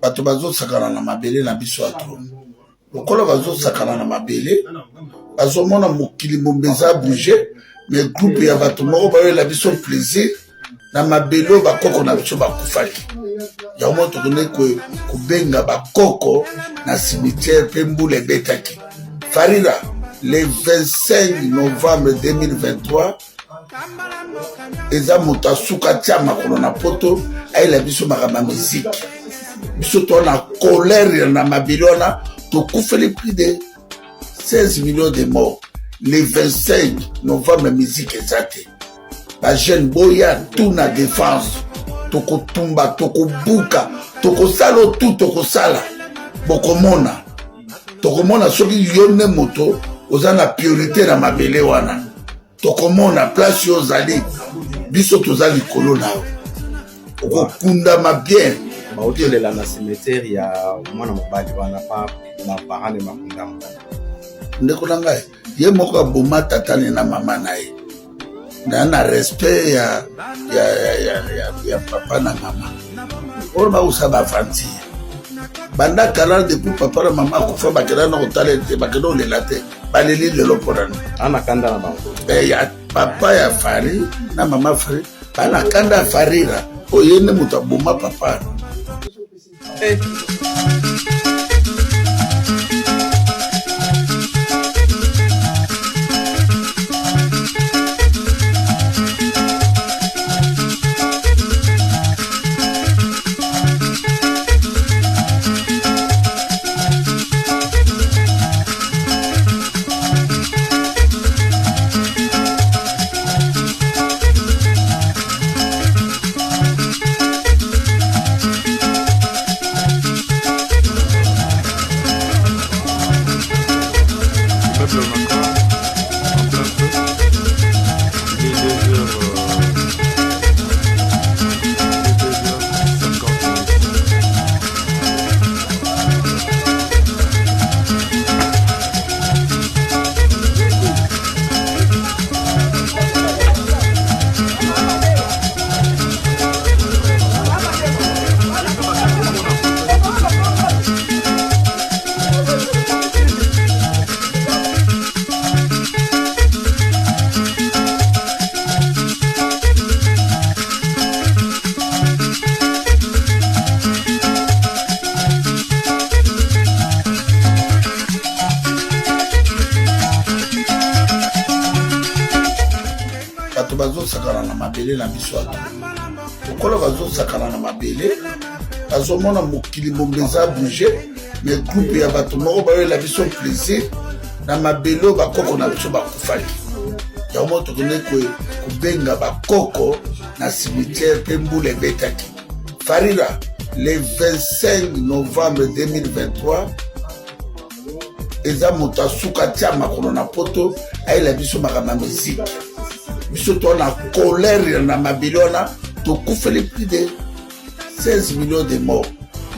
bato bazosakana na mabele na biso atro lokola bazosakana na mabele bazomona mokili mombeza bouger mais groupe ya bato moko bayolela biso plaisir na mabele bakoko na biso bakufaki yango tokende kobenga bakoko na cimetière mpe mbula ebetaki farira le 25 novembre 2023 eza moto asuka tia makolo na poto ayela biso makambo ya miziki biso tona colère na mabele wana tokufeli plus de 16 millions de morts le 25 novembre musique eza te bajeune boya tout na défense tokotumba tokobuka tokosala tu tokosala tokomona soki yo nde moto oza na priorité na mabele wana tokomona place yo ozali biso toza likolo na yo okokundama bien baotelela na cimetière ya mwana mobali wana pa na parane makundama ndeko na ngai ye moko aboma tatane na mama na ye na respect ya papa na mama oyo bausa bafanti banda kala depuis papa na mama akufa bakela na kotala ete bakela olela te baleli lelo mpona anakanda na bango ya papa ya fari na mama fari banakanda ya farira oyo ye nde moto aboma papa bazosakana na mabele na biso ato lokola bazosakana na mabele bazomona mokili mombeza bouger mais groupe ya bato moko bayolela biso plaisir na mabele bakoko na biso bakufaki yango tokende kobenga bakoko na cimetière mpe mbula ebetaki farira le 25 novembre 2023 eza moto asuka tia makolo na poto ayela biso makambo ya miziki biso tona colère na mabele wana tokufeli plus de 16 millions de morts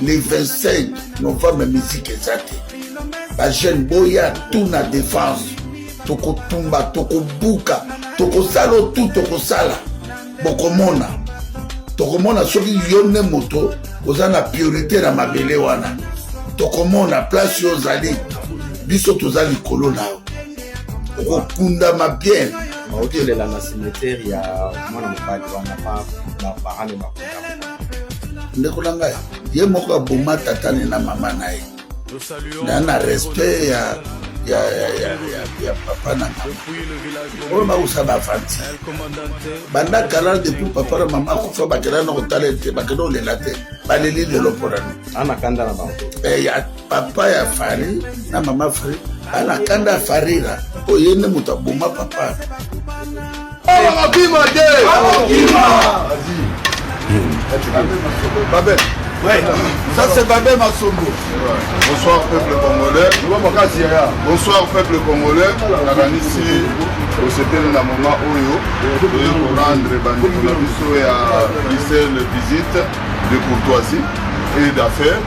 le 25 novembre musique eza te bajeune boya tout na défense tokotumba tokobuka tokosala tu tokosala tokomona soki yo nde moto oza na priorité na mabele wana tokomona place yo ozali biso toza likolo na yo okokundama bien baotelela na cimetière ya mwana mobali wana pa na parane makundama ndeko na ngai ye moko aboma tatane na mama na ye na respect ya papa na mama oyo bausa bafanti banda kala depuis papa na mama akufa bakela na kotala ete bakela olela te baleli lelo mpona anakanda na bango ya papa ya fari na mama fari anakanda ya farira oyo ye nde moto aboma papa Babel. Ouais. Ça c'est Babel Massombo. Bonsoir peuple congolais. Bonsoir peuple congolais. Nakanisi au CPN na moment oyo pour rendre bandeko na biso ya Bruxelles visite de courtoisie et d'affaires.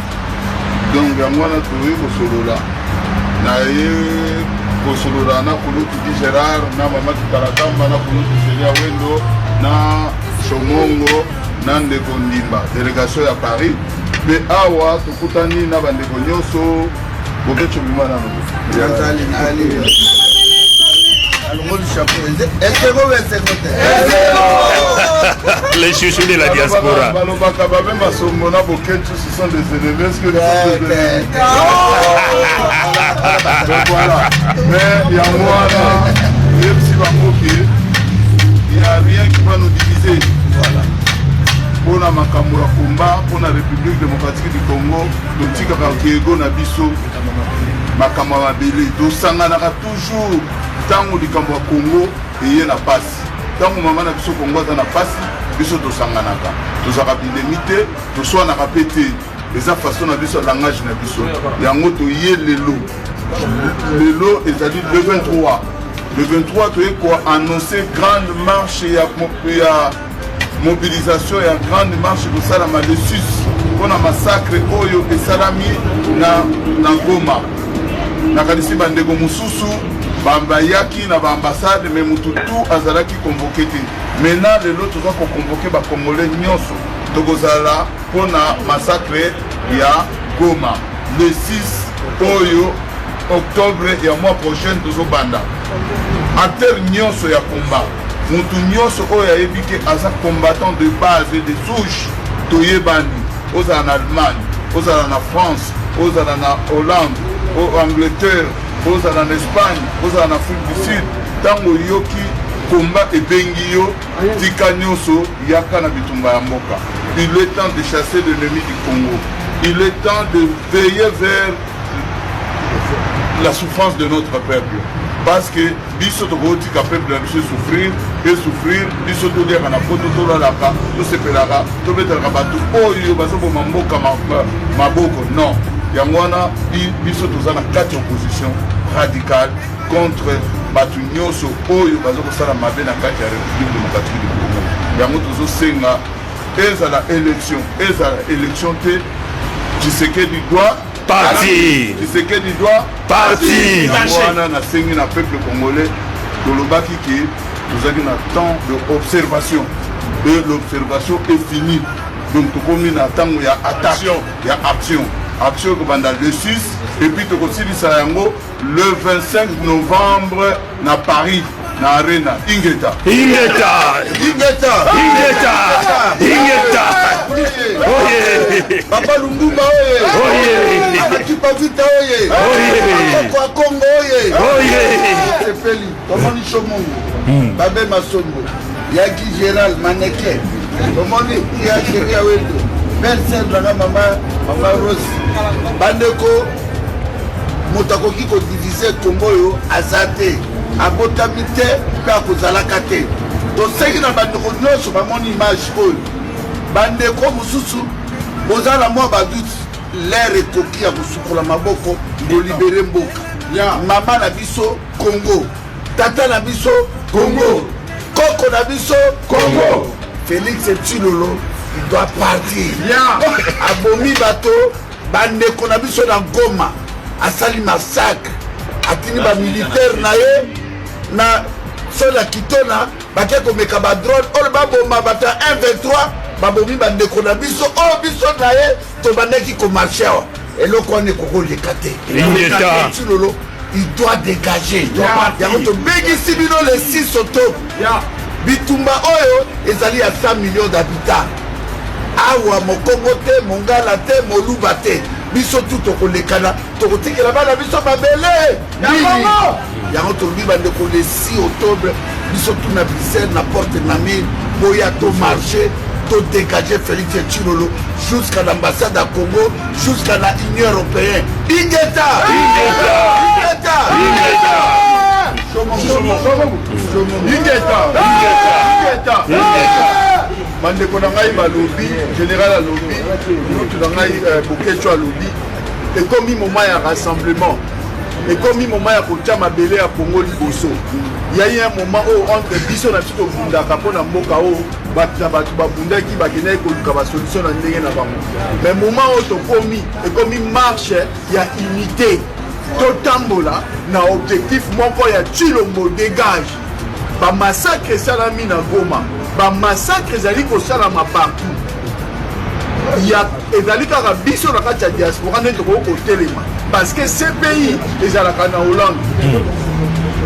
Donc ya mwana toyi kosolola. Na ye kosolola na kulutu di Gérard na mama Kitarakamba na kulutu Celia Wendo na Chomongo Nande Kondimba, délégation à Paris. mais awa tokutani na bandeko nyonso bokecho bima nano les chouchous de la diaspora. balobaka babe masombo na bokecho ce sont des ennemis, est-ce que voilà. Mais yango wana yebisi bango ke il y a rien qui va nous diviser. Voilà. Pour la makambo ya komba, pour la République démocratique du Congo, totikaka kiego na biso makambo ya mabele tosanganaka toujours ntango likambo ya Congo eye na pasi, ntango mama na biso Congo aza na pasi, biso tosanganaka tozalaka bilemi te, toswanaka mpe te, eza façon na biso langage na biso yango toye lelo ezali le 23 toye koannonce grande marche ya mobilisation ya grande marche kosalama le 6 mpona massacre oyo esalami na Goma. nakanisi bandeko mosusu bayaki na baambassade me mutu tu azalaki convoqué te. Maintenant lelo toza koconvoke bakongolais nyonso tokozala mpona massacre ya Goma le 6 oyo octobre ya mois prochain tozobanda. Acteur nyonso ya combat, mutu nyonso oyo ayebi ke aza combattant de base et de souche toyebani, ozala na Allemagne, ozala na France, ozala na Hollande, Angleterre, ozala na Espagne, ozala na Afrique du Sud, tango yoki combat ebengi yo tika nyonso yaka na bitumba ya mboka. Il est temps de chasser l'ennemi du Congo. Il est temps de veiller vers la souffrance de notre peuple. Parce que biso tokotika peuple na biso souffrir, biso todiaka na poto tolalaka, tosepelaka, tobetelaka bato oyo bazoboma mboka maboko. Non, yango wana biso toza na kati opposition radicale contre bato nyonso oyo bazokosala mabe na kati ya République démocratique du Congo. Yango tozosenga ezala élection te, Tshisekedi doit parti. Tshisekedi doit parti. Wana na sengi na peuple congolais tolobaki ke tozali na temps d'observation et l'observation est finie. Donc tokomi na tango ya attaque ya action kobanda le 6 et puis tokosilisa yango le 25 novembre na Paris na arena Ingeta. Oye Papa Lumumba oye Kipavita oye kwa Kongo oye Sepeli tomoni shomongo babe masombo yaki Gérald Maneke tomoni ya sheria wendo personne na mama Rose bandeko motakoki ko diviser Congo yo azate abotami te mpe akozalaka te. Tosengi na bandeko nyonso bamoni image oyo bandeko mosusu bozala mwa baduti lere ekoki ya kosukola maboko bolibere mboka. Mama na biso Congo, tata na biso Congo, koko na biso Congo. Félix Tshilolo il doit partir. Abomi bato bandeko na biso na Goma asali massacre atini ba militaire na ye na sola kitona bakia komeka ba drone ol baboma bata 123 babomi bandeko na biso o biso na ye to bandeki ko marcher eloko wane koko lekate Tshilolo il doit dégager. Yango to begisi bino le 6 octobre bitumba oyo ezali ya 100 millions d'habitants awa mokongo te mongala te moluba te biso tu tokolekana tokotikela bana biso mabele yango tolobi bandeko le 6 octobre biso tu na Bruxelles na porte na mine boya to marché to dégager Félix Tshilolo jusqu'à l'ambassade à Congo, jusqu'à la Union européenne. Ingeta bandeko na ngai balobi général alobi mutu na ngai bokecho alobi ekomi moment ya rassemblement, ekomi moment ya kotia mabele ya Congo liboso. Yai un moment oyo entre biso na biso tobundaka mpo na mboka oyo bato babundaki bakendaki koluka basolution na ndenge na bango. Mais moment oyo tokomi ekomi marche ya unité, totambola na objectif moko ya Tshilombo dégage. Bamassacre esalami na Goma, bamassacre ezali kosalama partout. ya ezali kaka biso na kati ya diaspora nde tokoki kotelema parce que ces pays ezalaka na Hollande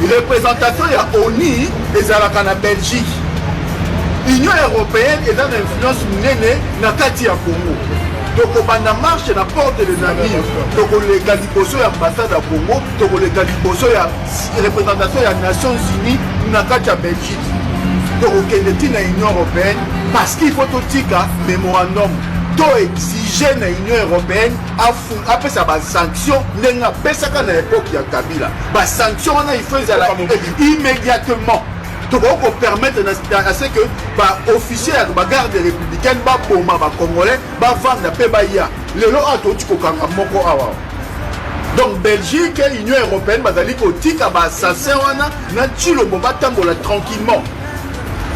représentation ya ONU ezalaka na Belgique. Union européenne eza na influence munene na kati ya Congo. Tokobanda marche na porte de Namir, tokoleka liboso ya ambassade ya Congo, tokoleka liboso ya représentation ya Nations Unies na kati ya Belgique. Tokokende ti na Union européenne parce qu'il faut totika mémorandum to exiger na Union européenne apesa ba sanction ndenge apesaka na époque ya Kabila. Ba sanction wana il faut ezala immédiatement. Donc on peut permettre à ce que bah officier à la garde républicaine bah boma bah congolais bah vendre la paix bah ya le lot à tout tu kanga moko awa. Donc Belgique et Union européenne bah dali kotika bah ça c'est wana na chilo bomba tambola tranquillement.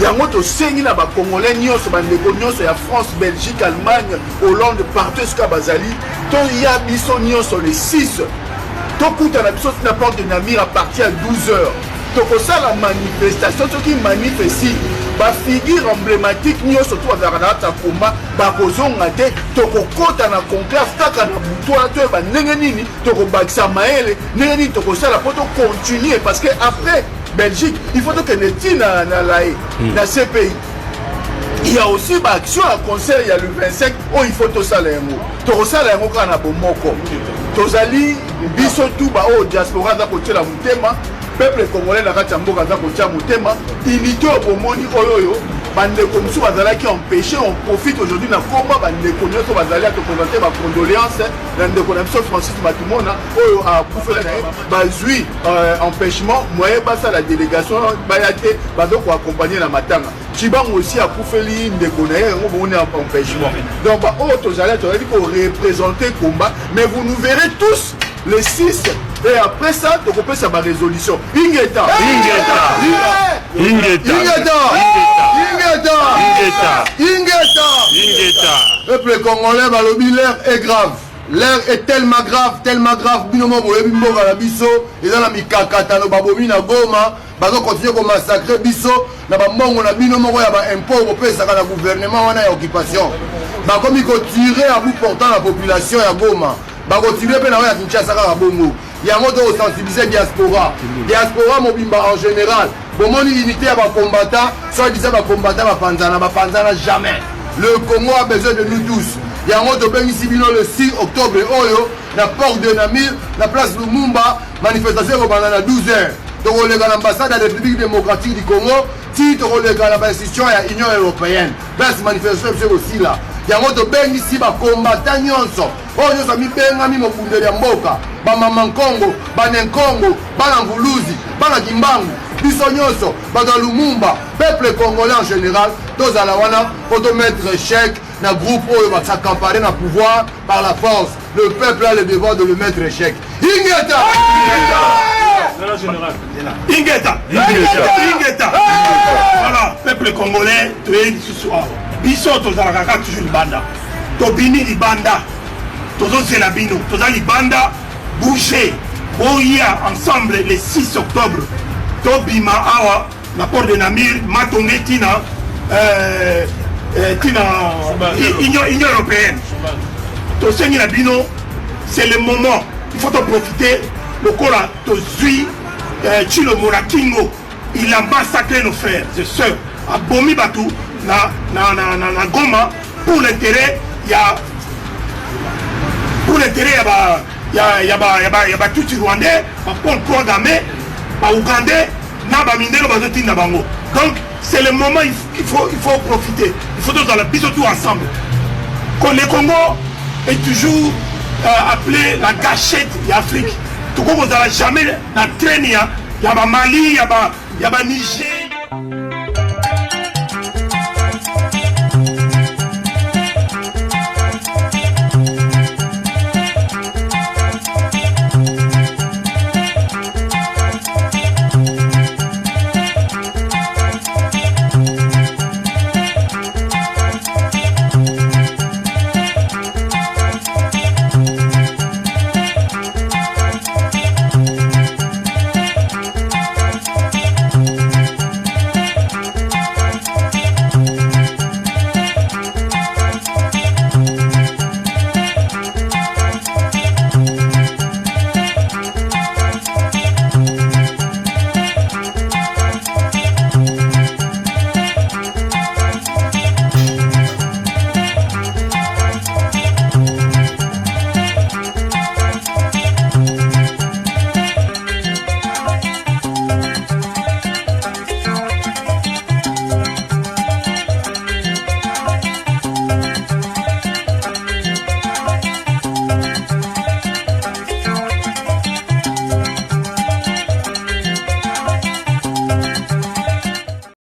Yango to sengi na ba congolais nyonso ba ndeko nyonso ya France, Belgique, Allemagne, Hollande partout ce ka bazali to ya biso nyonso les 6 to kuta na biso na porte de Namir à partir à 12h. Donc ça la manifestation ceux qui manifestent ba figure emblématique nyo surtout à Zaranata Komba ba kozonga te tokokota na conclave kaka na butoa to ba ndenge nini tokobakisa maele ndenge nini tokosala poto continuer parce que après Belgique il faut que neti na lae na ces pays. Il y a aussi bah, action à conseil, il y a le 25 où il faut tout ça les mots. Tout ça les mots qu'on a bon moko. Tozali biso tout bah au diaspora da côté la mutema. Peuple congolais na kati mboka za kotia mutema unité au moni oyoyo bande comme ça bazala qui empêché on profite aujourd'hui na combat bande connaître to bazali à te présenter ma condoléances na ndeko na biso Francis Batumona oyo a kufela na bazui empêchement moyen basa la délégation bayate bazo ko accompagner na matanga Chibango aussi a kufeli ndeko na yango bon empêchement donc ba o to zala to ko représenter combat mais vous nous verrez tous les 6. Et après ça, tu peux faire ma résolution. Ingeta. Peuple congolais, l'air est grave. L'air est tellement grave. Binomo Boyebimbo Galabiso, et dans la Mikakata, no Babomi na Goma, bazo continuer comme massacrer Biso, na Bambongo na Binomo, ya ba impôt européen, ça la gouvernement, on a occupation. Bah comme il continue à bout portant la population à Goma, bah continuer à la Kinshasa à Bongo. Il y a un mot de sensibiliser diaspora. Diaspora mobimba en général. Bon, mon unité à ma combattant, soit disant ma combattant, ma panzana jamais. Le Congo a besoin de nous tous. Il y a un mot de Benissibino le 6 octobre, Oyo, la porte de Namir, la place Lumumba, manifestation pendant 12h. Donc on est dans l'ambassade de la République démocratique du Congo, titre on est dans l'institution de l'Union européenne. Place manifestation aussi là. Il y a un mot de Benissibino, ma combattant nyonso. Oyo sami benga mi mokunde ya mboka. Ba mama Congo, ba Nenkongo, ba Nguluzi, ba Kimbangu, biso nyonso, ba Lumumba, peuple congolais en général, tous à la wana, automettre chèque, na groupe oyo va s'accaparer na pouvoir par la force. Le peuple a le devoir de le mettre chèque. Ingeta! Ingeta! Voilà, peuple congolais, tu es ce soir. Biso tous à la kaka toujours banda. Tobini di banda. Tous c'est la bino, tous à libanda. Boucher, Boya ensemble le 6 octobre, Tobima Awa, la porte de Namir, Matongé Tina, Union européenne. Toseni Labino, c'est le moment, il faut en profiter. Le Kola, Tozui, Chilo Morakingo, il a massacré nos frères et sœurs, à Bomi Batou, na Goma, pour l'intérêt, il y a. Pour l'intérêt, il y a tout les Rwandais, Paul Kagame, Ougandais, Nabamindelo, Bazotin Nabango. Donc c'est le moment, il faut profiter. Il faut tous dans la bise tout ensemble. Le Congo est toujours appelé la gâchette d'Afrique. Tout le monde n'a jamais la traîne, il y a Mali, il y a Niger.